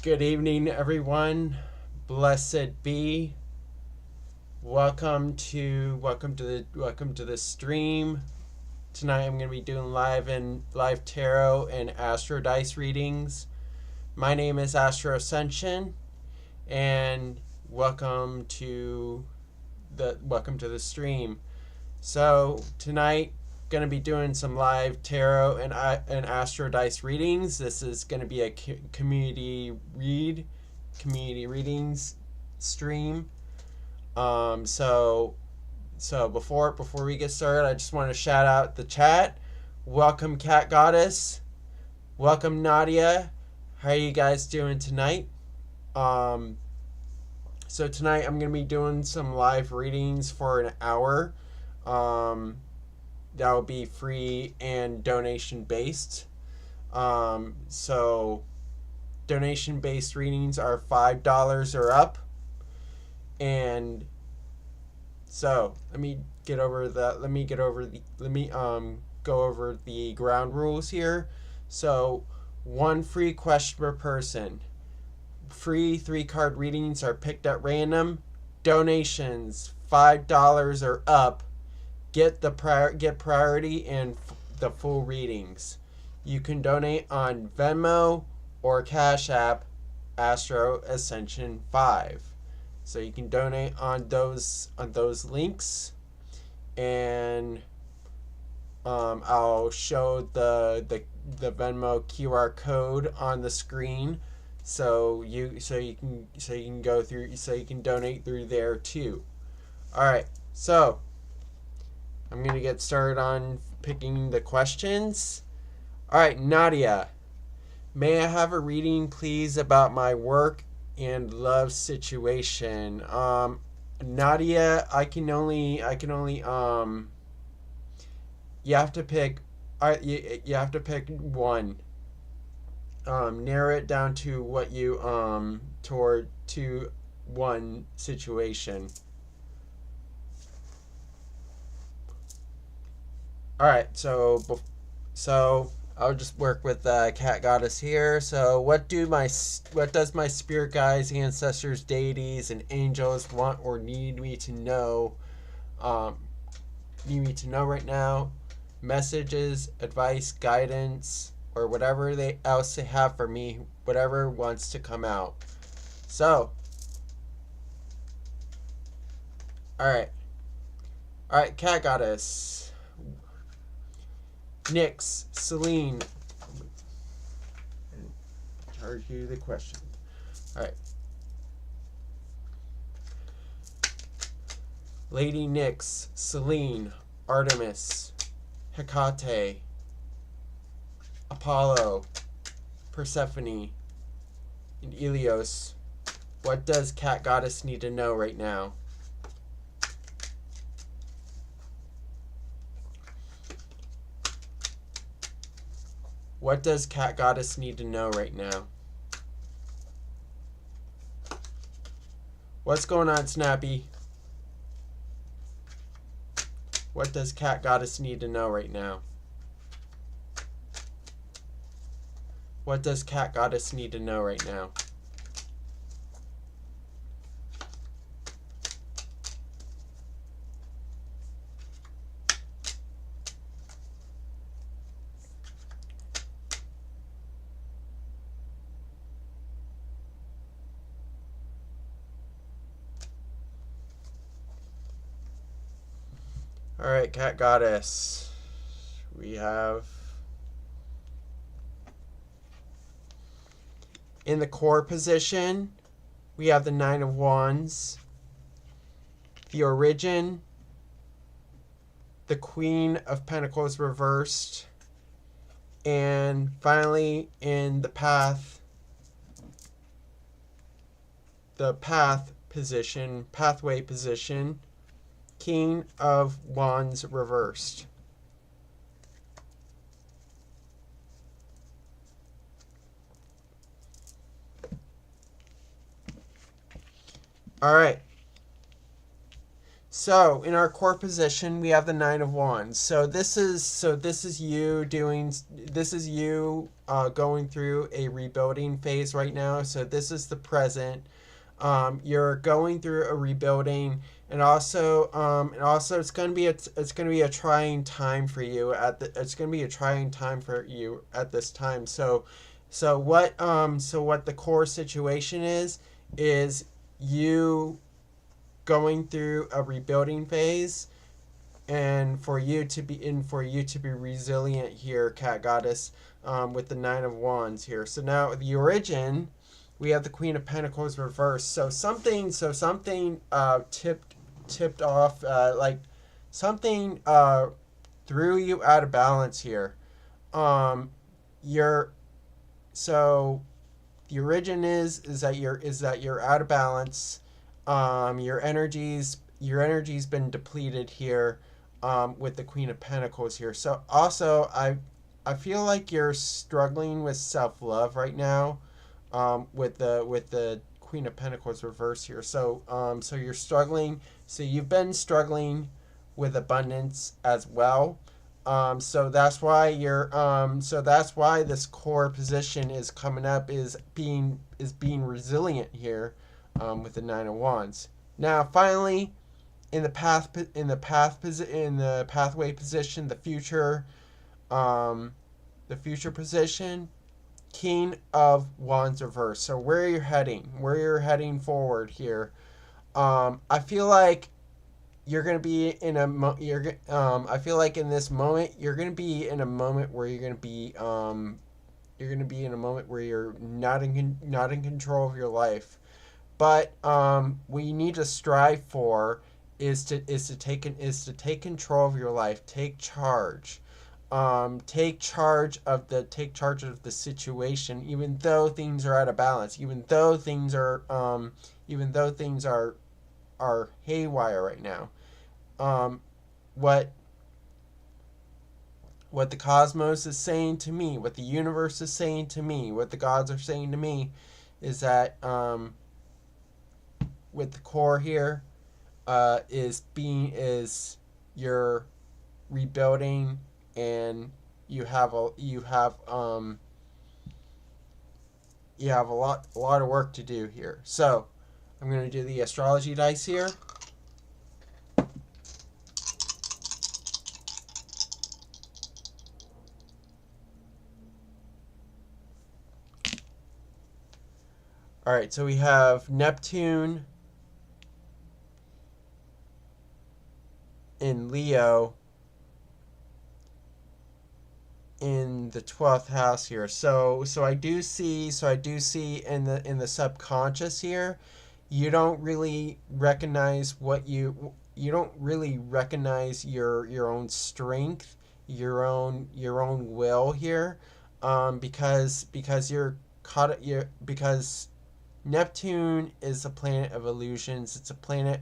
Good evening, everyone. Blessed be. Welcome to the stream. Tonight I'm going to be doing live tarot and astro dice readings. My name is Astro-Ascension, and welcome to the stream. So tonight, going to be doing some live tarot and astro dice readings. This is going to be a community readings stream. So before we get started, I just want to shout out the chat. Welcome, Cat Goddess. Welcome, Nadia. How are you guys doing tonight? So tonight I'm going to be doing some live readings for an hour. That will be free and donation based. So donation based readings are $5 or up. And so let me go over the ground rules here. So one free question per person. Free 3-card readings are picked at random. Donations $5 or up get priority and the full readings. You can donate on Venmo or Cashapp, Astro-Ascension 5. So you can donate on those links, and I'll show the Venmo QR code on the screen, so you can go through, so you can donate through there too. All right, so I'm going to get started on picking the questions. All right, Nadia, may I have a reading, please, about my work and love situation? Nadia, I can only you have to pick one. Narrow it down to what you to one situation. All right, so I'll just work with Cat Goddess here. So what does my spirit guides, ancestors, deities, and angels want or need me to know? Right now? Messages, advice, guidance, or whatever else they have for me. Whatever wants to come out. So, all right, Cat Goddess. Nyx, Celine. Charge you the question. All right. Lady Nyx, Celine, Artemis, Hecate, Apollo, Persephone, and Helios. What does Cat Goddess need to know right now? What does Cat Goddess need to know right now? What's going on, Snappy? What does Cat Goddess need to know right now? What does Cat Goddess need to know right now? All right, Cat Goddess. We have in the core position, we have the 9 of Wands, the Origin, the Queen of Pentacles reversed, and finally in the pathway position, King of Wands reversed. All right. So in our core position, we have the Nine of Wands. So this is you going through a rebuilding phase right now. So this is the present. You're going through a rebuilding, and also it's going to be a trying time for you it's going to be a trying time for you at this time. So what the core situation is you going through a rebuilding phase, and for you to be resilient here, cat goddess, with the Nine of Wands here. So now the origin, we have the Queen of Pentacles reversed. So something tipped off, like something threw you out of balance here. You're so the origin is that you're out of balance. Your energy's been depleted here, with the Queen of Pentacles here. So also I feel like you're struggling with self-love right now, with the Queen of Pentacles reverse here. So so you're struggling. So you've been struggling with abundance as well. So that's why this core position is coming up, is being resilient here, with the Nine of Wands. Now, finally, in the pathway position, the future position, King of Wands reverse. So where you're heading forward here. I feel like you're gonna be in a I feel like in this moment you're gonna be in a moment where you're gonna be in a moment where you're not in control of your life. But what you need to strive for is to take control of your life. Take charge. Take charge of the situation, even though things are out of balance, even though things are haywire right now. What the cosmos is saying to me, what the universe is saying to me, what the gods are saying to me, is that with the core here, is you're rebuilding, and you have a lot of work to do here. So I'm going to do the astrology dice here. All right, so we have Neptune in Leo in the 12th house here. So I do see in the subconscious here, you don't really recognize your own strength, your own will here, because Neptune is a planet of illusions. It's a planet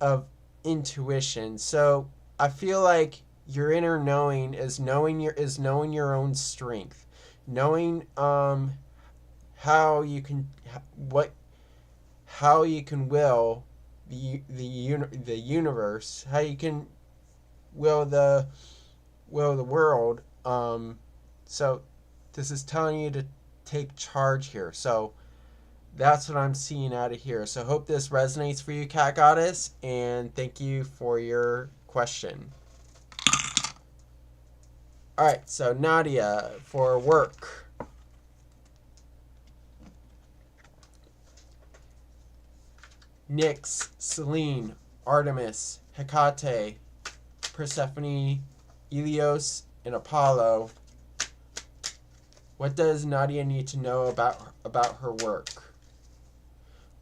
of intuition. So I feel like your inner knowing is knowing your own strength, knowing how you can will the universe, how you can will the world. So this is telling you to take charge here. So that's what I'm seeing out of here. So hope this resonates for you, Cat Goddess, and thank you for your question. All right, so Nadia, for work. Nyx, Selene, Artemis, Hecate, Persephone, Helios, and Apollo. What does Nadia need to know about her work?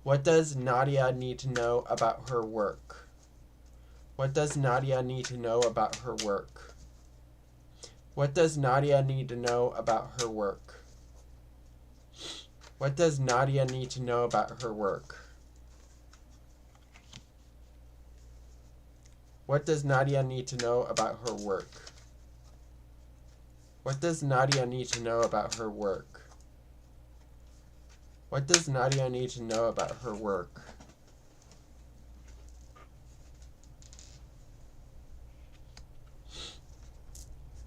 What does Nadia need to know about her work? What does Nadia need to know about her work? What does Nadia need to know about her work? What does Nadia need to know about her work? What does Nadia need to know about her work? What does Nadia need to know about her work? What does Nadia need to know about her work?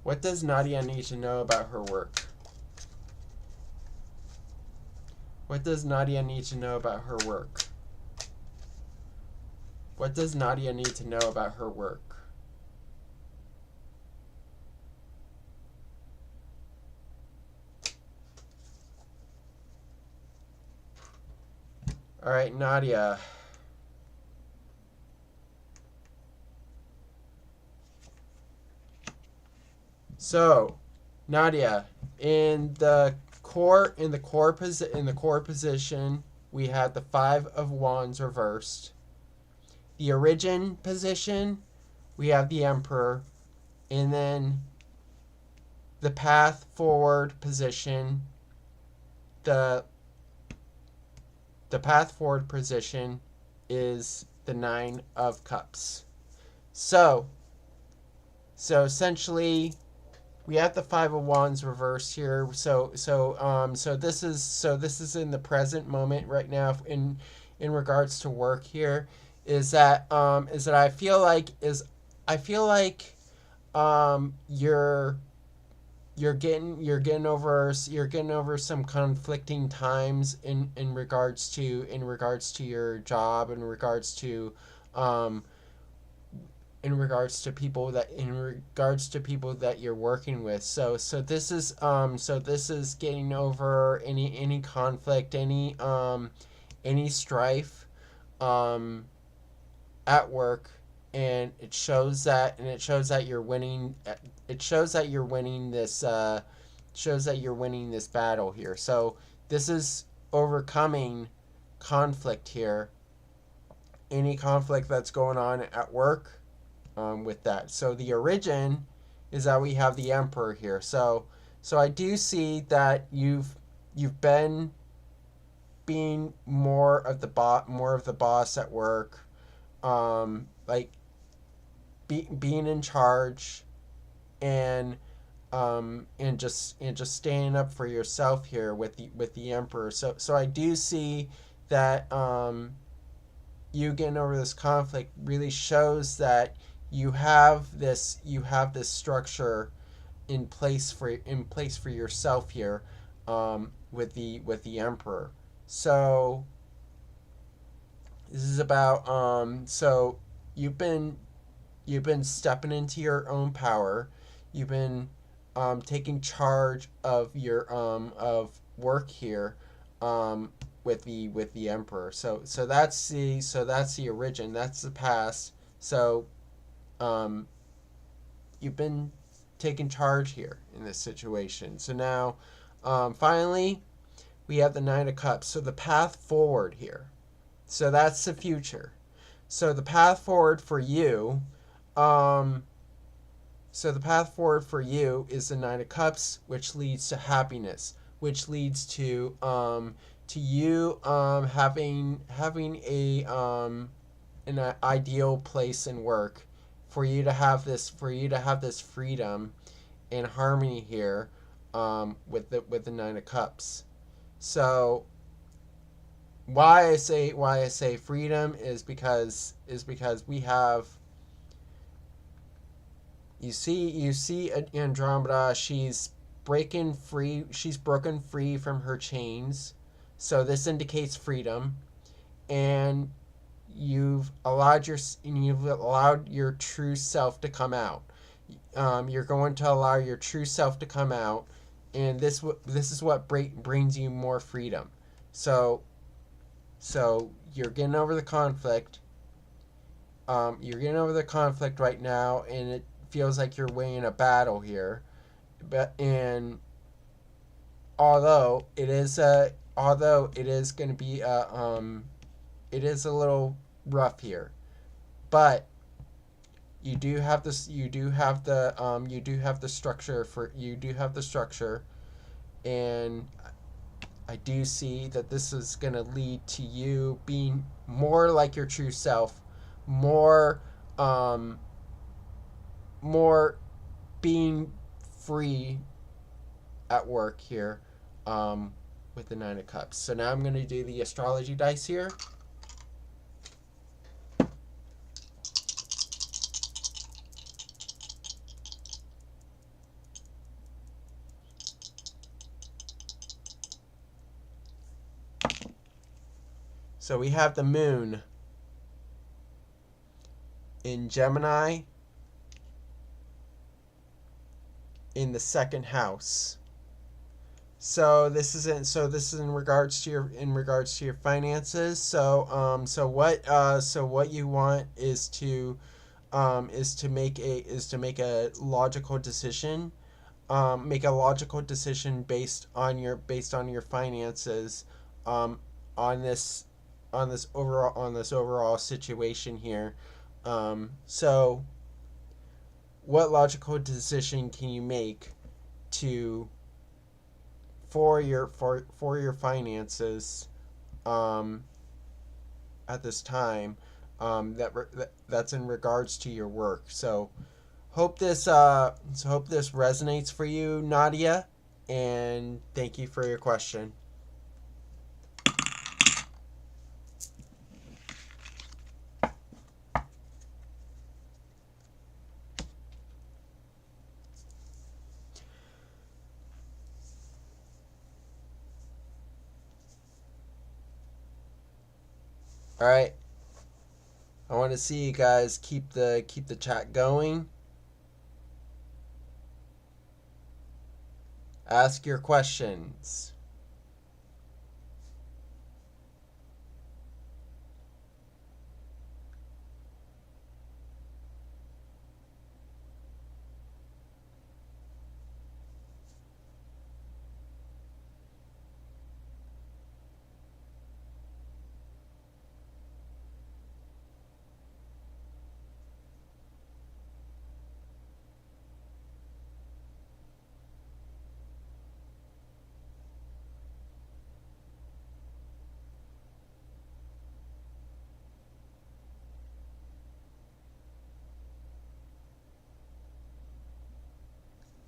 What does Nadia need to know about her work? What does Nadia need to know about her work? What does Nadia need to know about her work? All right, Nadia. So, Nadia, in the core position, we had the 5 of Wands reversed. The origin position, we have the Emperor, and then the path forward position, the path forward position is the 9 of Cups. So essentially, we have the 5 of Wands reversed here. So this is in the present moment right now in regards to work here. Is that I feel like you're getting over some conflicting times in regards to your job, in regards to people that you're working with. So this is getting over any conflict, any strife at work, and it shows that you're winning. It shows that you're winning this battle here. So this is overcoming conflict here. Any conflict that's going on at work, with that. So the origin is that we have the Emperor here. So I do see that you've been being more of the boss at work, like being in charge, and just standing up for yourself here with the Emperor. So I do see that you getting over this conflict really shows that you have this structure in place for yourself here, with the Emperor. So this is about so you've been stepping into your own power. You've been taking charge of your of work here, with the Emperor. So that's the origin. That's the past. So you've been taking charge here in this situation. So now, finally, we have the 9 of Cups. So the path forward here. So that's the future. So the path forward for you, is the 9 of Cups, which leads to happiness, which leads to you having a an ideal place in work, for you to have this freedom and harmony here, with the 9 of Cups. So why I say freedom is because we have, you see Andromeda, she's broken free from her chains. So this indicates freedom, and you've allowed your true self to come out. You're going to allow your true self to come out, and this is what brings you more freedom. So you're getting over the conflict. You're getting over the conflict right now, and it feels like you're winning a battle here. And although it is going to be it is a little rough here, but you do have the structure, and I do see that this is going to lead to you being more like your true self, more being free at work here, with the 9 of Cups. So now I'm going to do the astrology dice here. So we have the moon in Gemini in the second house. So this is in regards to your finances. So what you want is to make a logical decision. Make a logical decision based on your finances, um, on this on this overall situation here. So what logical decision can you make to for your finances, um, at this time, that's in regards to your work. So hope this resonates for you, Nadia, and thank you for your question. All right, I want to see you guys keep the chat going. Ask your questions.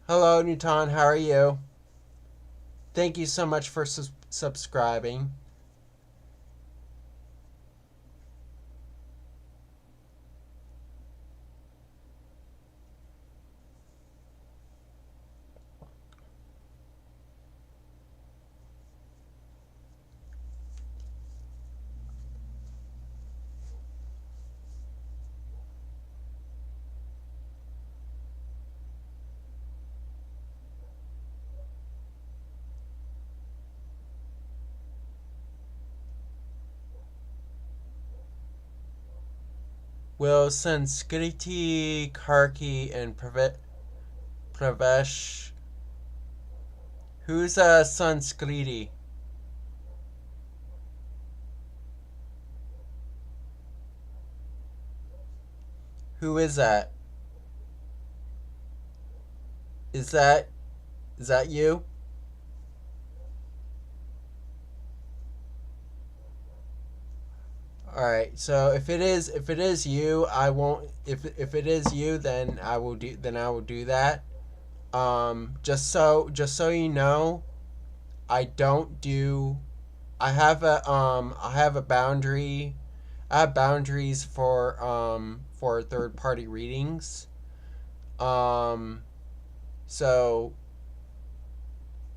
Hello, Newton. How are you? Thank you so much for subscribing. Will Sanskriti, Karki, and Pravesh. Who's Sanskriti? Who is that? Is that you? All right. So if it is you, I won't. If it is you, then I will do that. Just so you know, I don't do. I have a boundary. I have boundaries for third party readings. So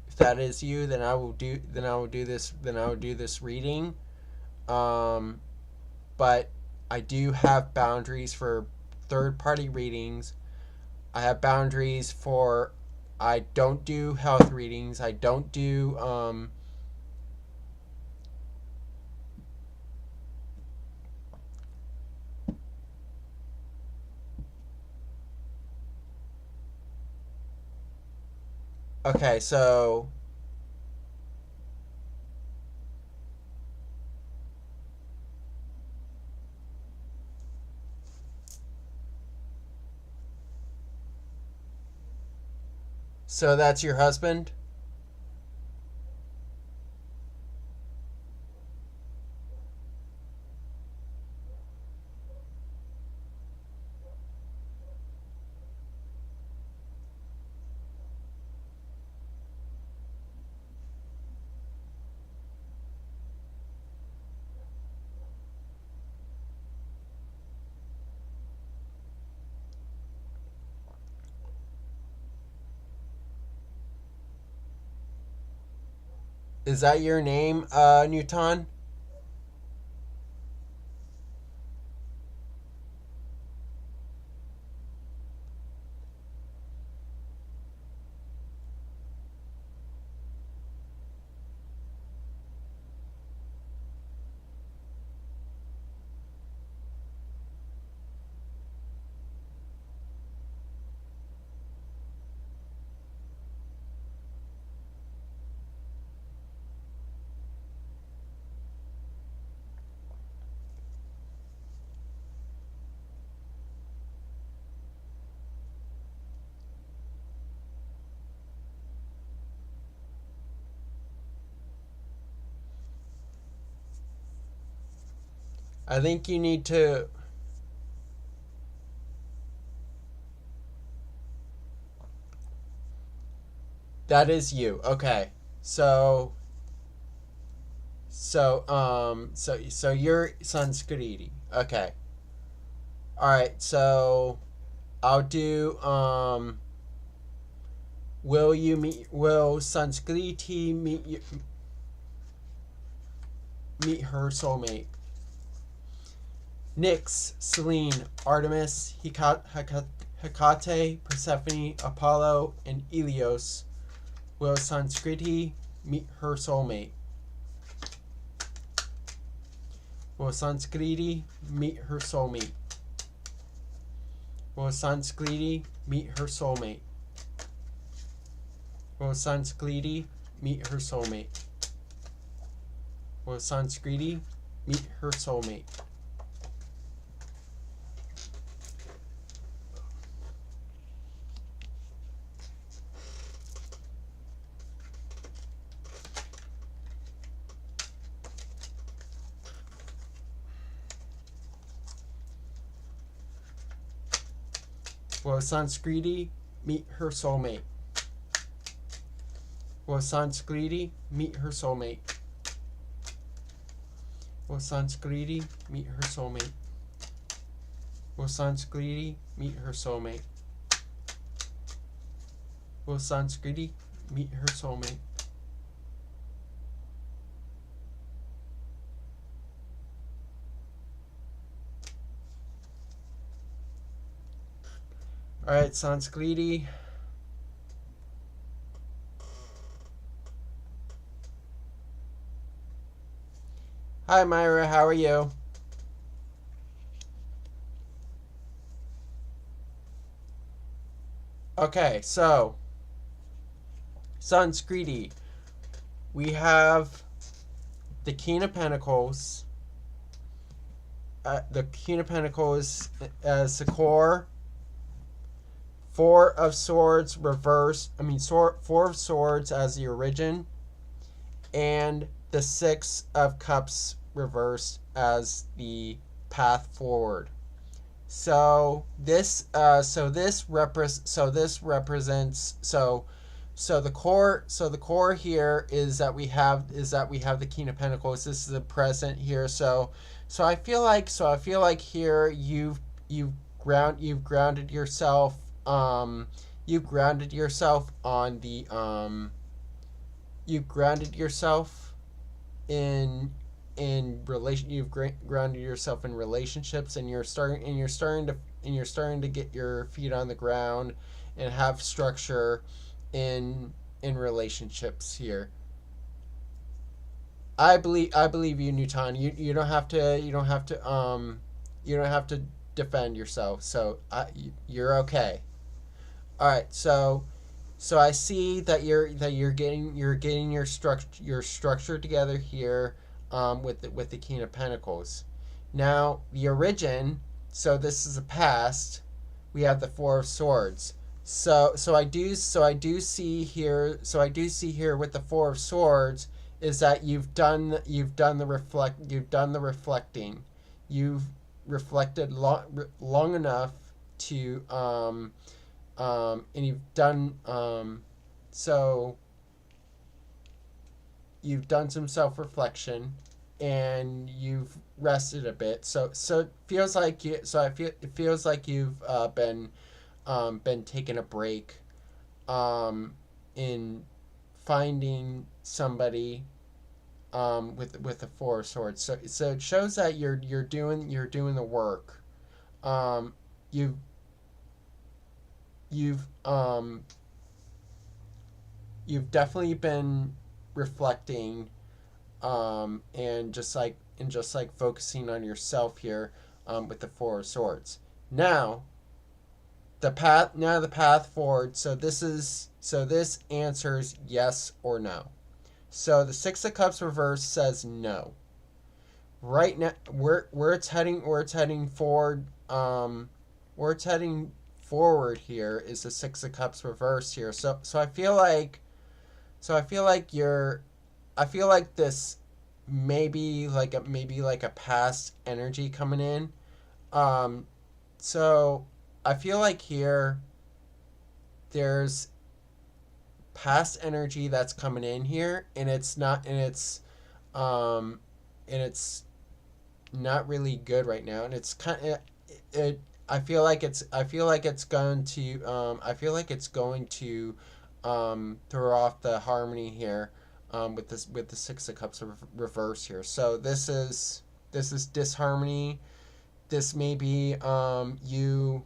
if that is you, then I will do this reading. But I do have boundaries for third party readings. I have boundaries for I don't do health readings. I don't do okay, so that's your husband? Is that your name, Newton? I think you need to. That is you. Okay. So you're Sanskriti. Okay. All right. So I'll do will Sanskriti meet her soulmate? Nyx, Selene, Artemis, Hecate, Persephone, Apollo, and Helios. Will Sanskriti meet her soulmate? Will Sanskriti meet her soulmate? Will Sanskriti meet her soulmate? Will Sanskriti meet her soulmate? Will Sanskriti meet her soulmate? Will Sanskriti meet her soulmate? Will Sanskriti meet her soulmate? Will Sanskriti meet her soulmate? Will Sanskriti meet her soulmate? Will Sanskriti meet her soulmate? Alright, Sanskriti. Hi, Myra. How are you? Okay, so Sanskriti. We have the King of Pentacles. The King of Pentacles as the core. Four of Swords reversed. Four of Swords as the origin, and the Six of Cups reversed as the path forward. So this represents the core here is that we have the King of Pentacles. This is the present here. So I feel like here you've grounded yourself. You've grounded yourself on the you've grounded yourself in relation. You've grounded yourself in relationships, and you're starting to get your feet on the ground and have structure in relationships here. I believe you, Newton. You don't have to defend yourself. So you're okay. All right, so I see that you're getting your structure together here, with the King of Pentacles. Now the origin. So this is the past. We have the Four of Swords. So I do see here. So I do see here with the Four of Swords is that you've done the reflecting. You've reflected long enough to and you've done so you've done some self-reflection, and you've rested a bit. So it feels like it feels like you've been taking a break in finding somebody with the Four of Swords. So it shows that you're doing the work. You've definitely been reflecting, and just like focusing on yourself here, with the Four of Swords. Now the path forward. So this answers yes or no. So the Six of Cups reverse says no. Right now, where it's heading forward. Where it's heading forward here is the Six of Cups reverse here. So I feel like this maybe like a past energy coming in. So I feel like here there's past energy that's coming in here, and it's not, um and it's not really good right now, and it's kind of it. I feel like it's going to throw off the harmony here, with the Six of Cups reverse here. So this is disharmony. This may be you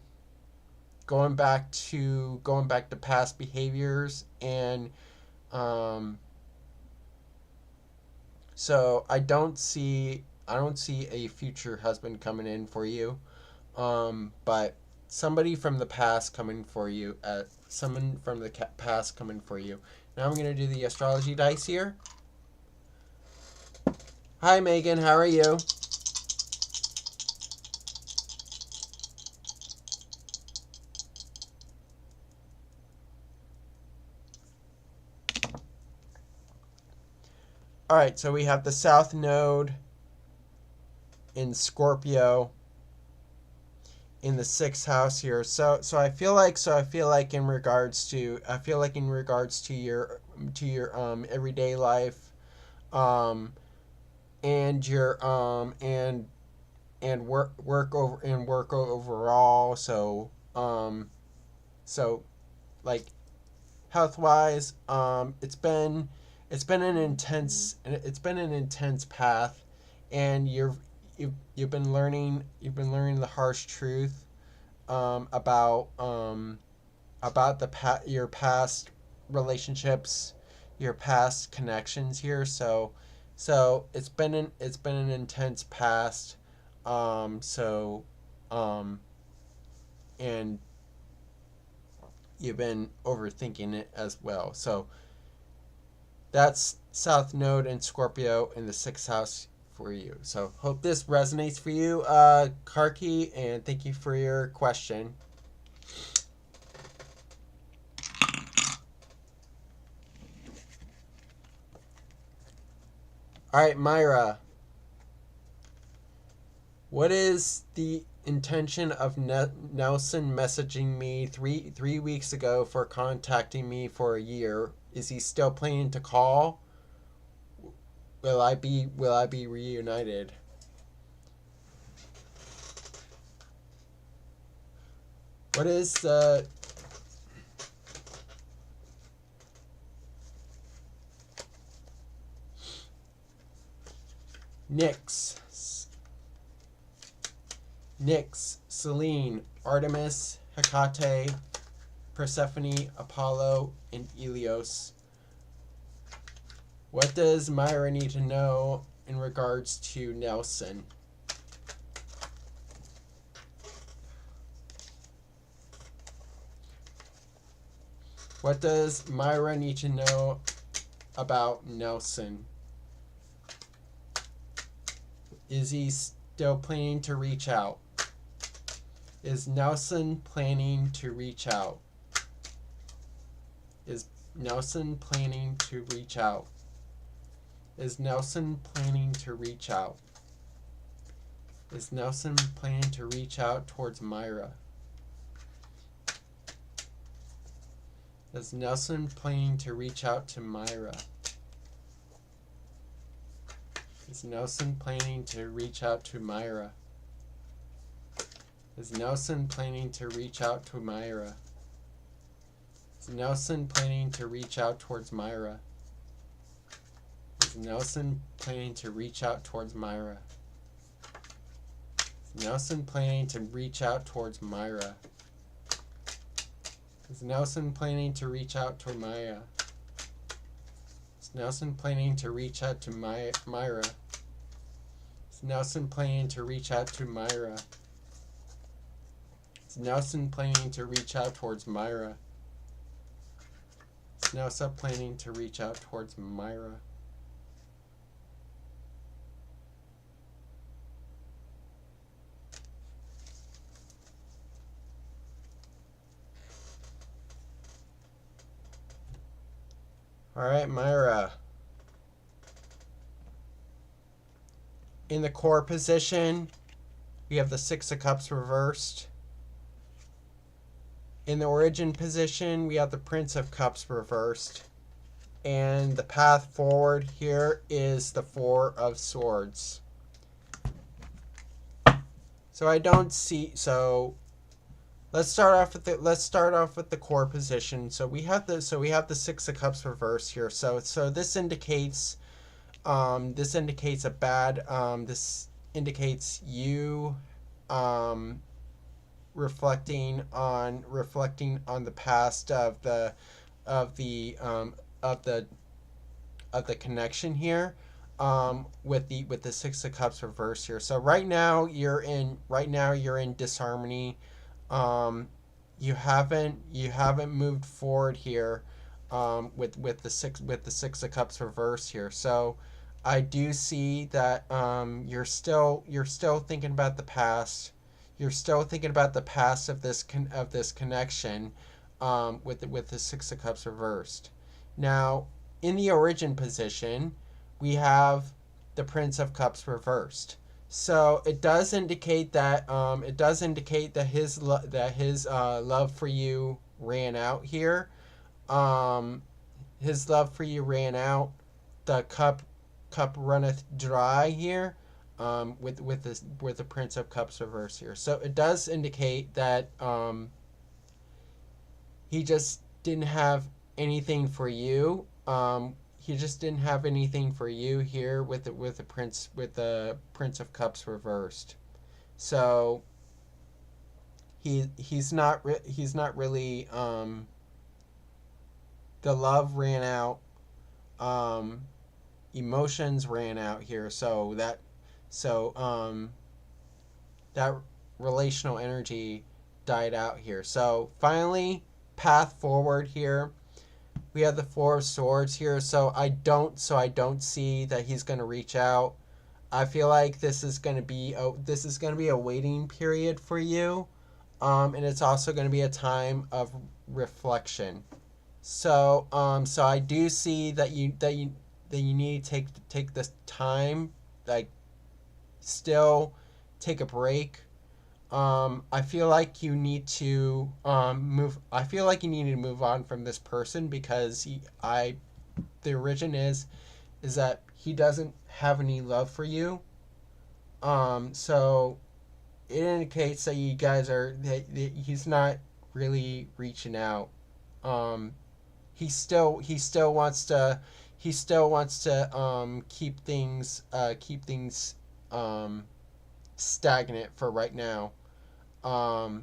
going back to past behaviors, and um, so I don't see a future husband coming in for you, but somebody from the past coming for you. Someone from the past coming for you. Now I'm gonna do the astrology dice here. Hi Megan, how are you? All right, so we have the South Node in Scorpio in the sixth house here. So I feel like in regards to your everyday life, um and your and work overall. So like health wise, it's been an intense path, and you've been learning the harsh truth, about your past relationships, your past connections here. So it's been an intense past. So and you've been overthinking it as well. So that's South Node and Scorpio in the sixth house for you. So hope this resonates for you, Karki, and thank you for your question. All right, Myra. What is the intention of Nelson messaging me three weeks ago for contacting me for a year? Is he still planning to call? Will I be reunited? What is the Nyx, Selene, Artemis, Hecate, Persephone, Apollo, and Helios. What does Myra need to know in regards to Nelson? What does Myra need to know about Nelson? Is he still planning to reach out? Is Nelson planning to reach out? Is Nelson planning to reach out? Is Nelson planning to reach out? Is Nelson planning to reach out towards Myra? Is Nelson planning to reach out to Myra? Is Nelson planning to reach out to Myra? Is Nelson planning to reach out to Myra? Is Nelson planning to reach out towards Myra? Is Nelson planning to reach out towards Myra? Is Nelson planning to reach out towards Myra? Is Nelson planning to reach out to Myra? Is Nelson planning to reach out to Myra? Is Nelson planning to reach out to Myra? Is Nelson planning to reach out towards Myra? Is Nelson planning to reach out towards Myra? All right, Myra. In the core position, we have the Six of Cups reversed. In the origin position, we have the Prince of Cups reversed. And the path forward here is the Four of Swords. So I don't see, so let's start off with the core position. So we have the Six of Cups reversed here. So this indicates this indicates you reflecting on the past of the connection here, with the Six of Cups reversed here. So right now you're in disharmony. You haven't moved forward here, with the Six of Cups reversed here. So I do see that you're still thinking about the past. You're still thinking about the past of this connection, with the Six of Cups reversed. Now, in the origin position, we have the Prince of Cups reversed. So it does indicate that his love for you ran out here. His love for you ran out. The cup runneth dry here. With the Prince of Cups reversed here. So it does indicate that he just didn't have anything for you. He just didn't have anything for you here with the Prince of Cups reversed. So he's not really, the love ran out, emotions ran out here. So that relational energy died out here. So finally, path forward here, we have the Four of Swords here. So I don't see that he's going to reach out. I feel like this is going to be a waiting period for you, and it's also going to be a time of reflection. So I do see that you need to take this time, like, still take a break. I feel like you need to move on from this person, because the origin is that he doesn't have any love for you. So it indicates that you guys that he's not really reaching out. He still wants to keep things stagnant for right now. There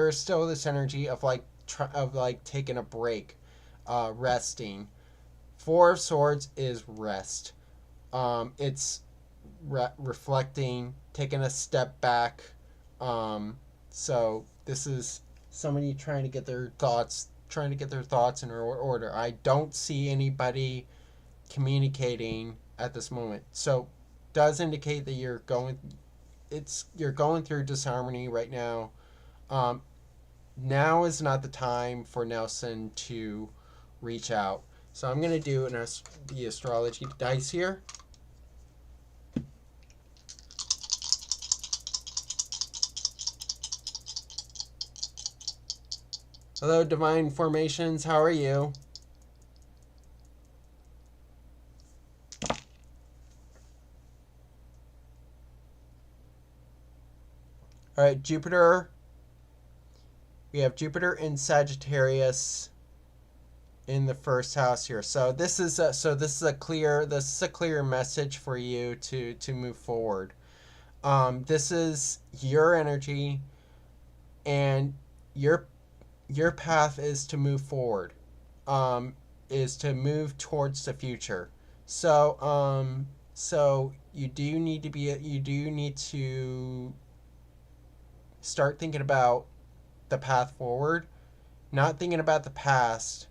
is still this energy of taking a break, resting. Four of Swords is rest. It's reflecting, taking a step back. So this is somebody trying to get their thoughts in order. I don't see anybody communicating at this moment. So does indicate that you're going through disharmony right now. Now is not the time for Nelson to reach out. So I'm going to do the astrology dice here. Hello, Divine Formations. How are you? All right, Jupiter. We have Jupiter in Sagittarius in the first house here. So this is a clear message for you to move forward. This is your energy, and your path is to move forward. Is to move towards the future. So you do need to start thinking about the path forward, not thinking about the past,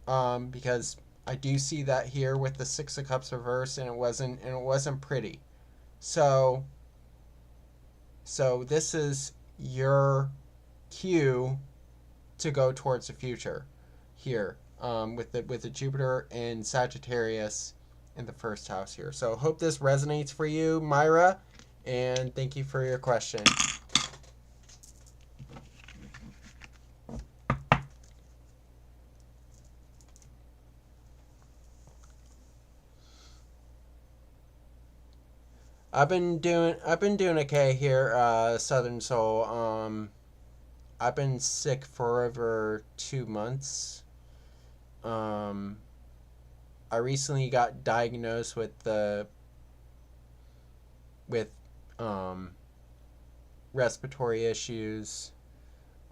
because I do see that here with the Six of Cups reversed, and it wasn't pretty. So this is your cue to go towards the future here, with the Jupiter in Sagittarius in the first house here. So hope this resonates for you, Myra, and thank you for your question. I've been doing okay here, Southern Soul. I've been sick for over 2 months. I recently got diagnosed with with respiratory issues.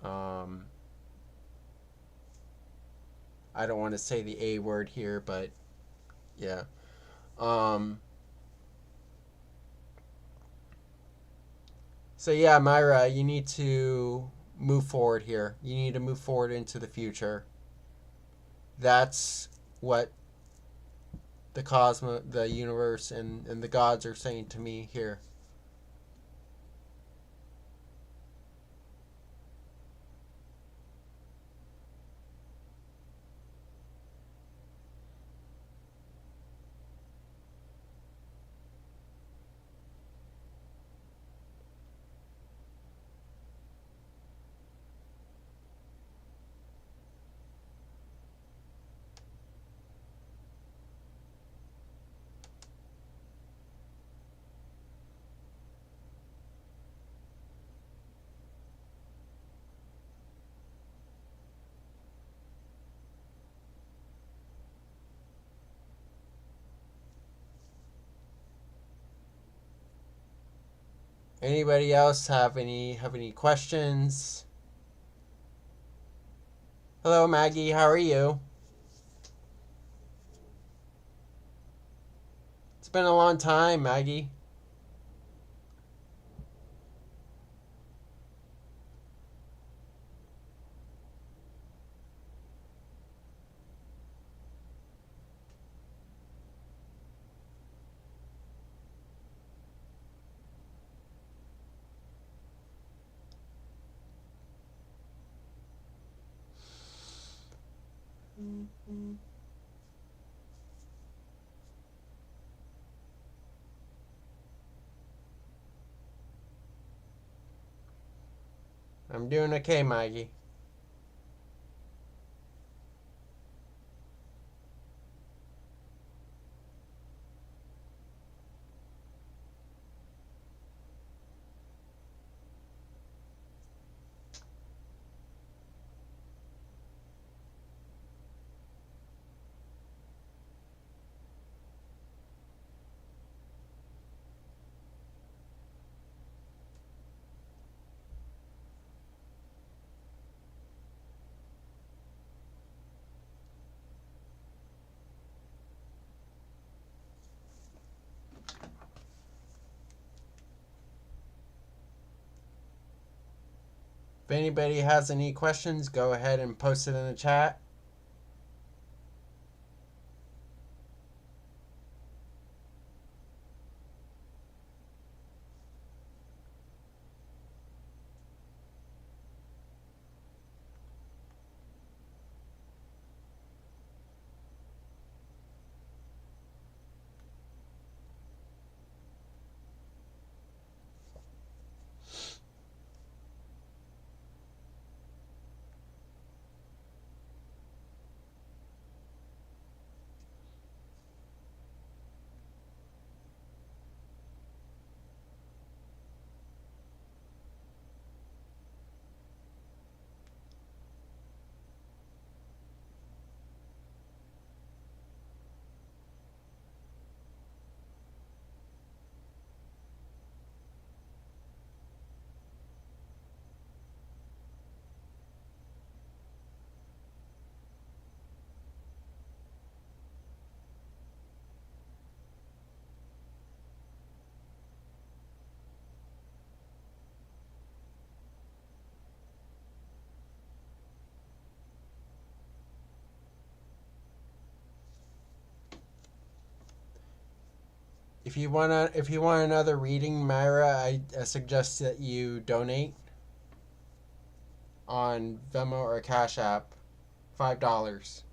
I don't want to say the A word here, but yeah. So yeah, Myra, you need to move forward here. You need to move forward into the future. That's what the universe, and the gods are saying to me here. Anybody else have any questions? Hello, Maggie. How are you? It's been a long time, Maggie. I'm doing okay, Maggie. If anybody has any questions, go ahead and post it in the chat. If you want another reading, Myra, I suggest that you donate on Venmo or Cashapp, $5.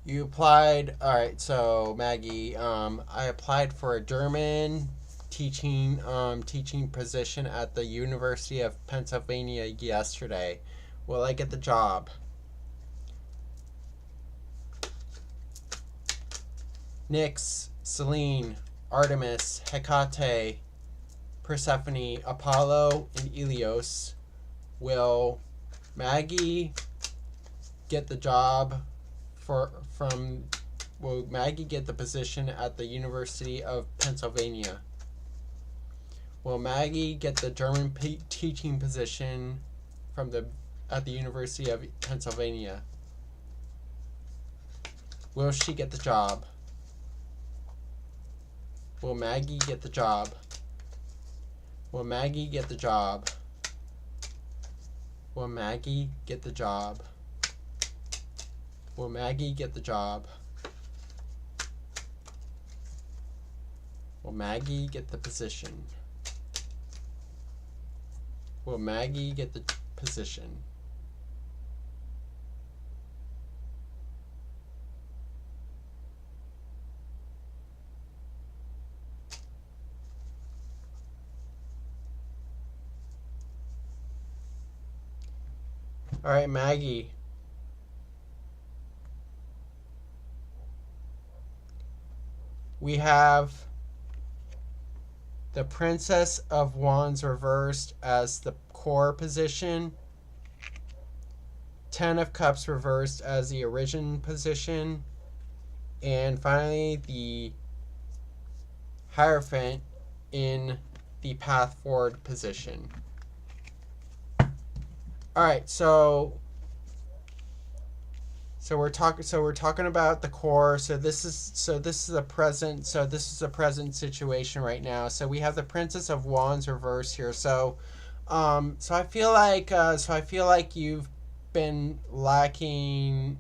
You applied. All right, so Maggie, I applied for a German teaching position at the University of Pennsylvania yesterday. Will I get the job? Nyx, Selene, Artemis, Hecate, Persephone, Apollo, and Helios. Will Maggie get the job will Maggie get the position at the University of Pennsylvania? Will Maggie get the German teaching position at the University of Pennsylvania? Will she get the job? Will Maggie get the job? Will Maggie get the job? Will Maggie get the job? Will Maggie get the job? Will Maggie get the position? Will Maggie get the position? All right, Maggie. We have the Princess of Wands reversed as the core position. Ten of Cups reversed as the origin position. And finally, the Hierophant in the path forward position. All right, so we're talking about the core. So this is a present situation right now. So we have the Princess of Wands reversed here. So I feel like you've been lacking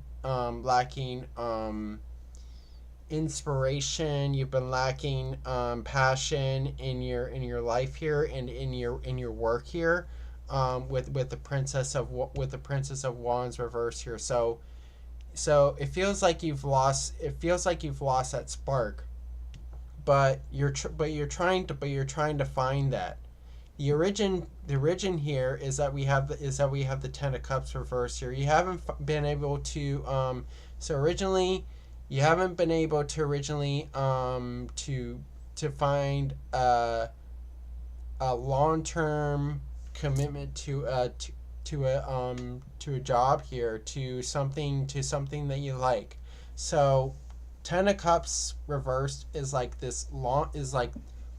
inspiration. You've been lacking passion in your life here and in your work here. With the Princess of Wands reversed here. So it feels like you've lost that spark, but you're trying to find that. The origin here is that we have the Ten of Cups reversed here. You haven't been able to you haven't been able to find a long-term commitment to a job here, to something that you like. So Ten of Cups reversed is like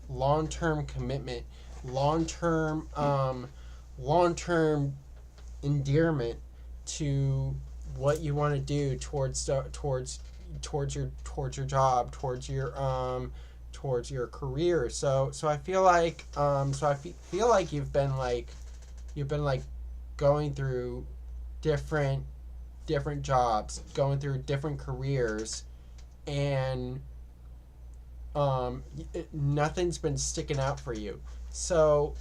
long-term commitment, long-term endearment to what you want to do towards your job, towards your career. So I feel like you've been going through different jobs, going through different careers, and nothing's been sticking out for you. So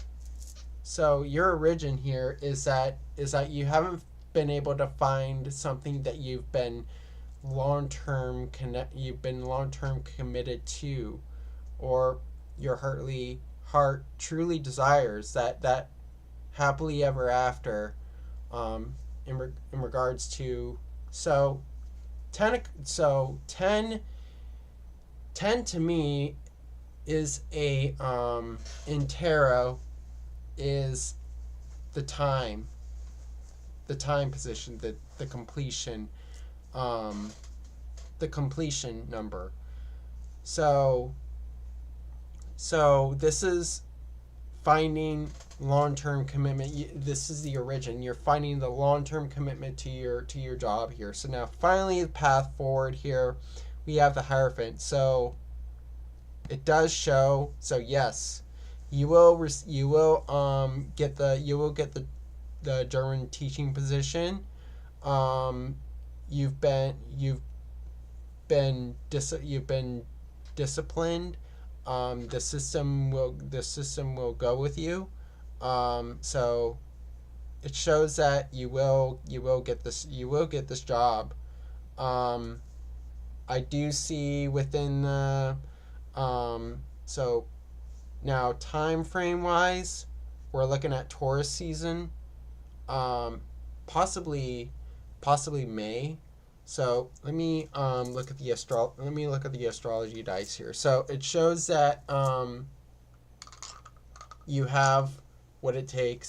your origin here is that you haven't been able to find something that you've been long-term committed to, or your heart truly desires that happily ever after, in regards to. So 10 to me is in tarot is the time position, the completion, the completion number. So this is finding long-term commitment. This is the origin. You're finding the long-term commitment to your job here. So now finally the path forward here, we have the Hierophant. So it does show. So yes, you will get the German teaching position. You've been disciplined. The system will go with you. So it shows that you will get this job. I do see within the so now time frame wise, we're looking at Taurus season, um, possibly May. So let me look at the astrology dice here. So it shows that you have what it takes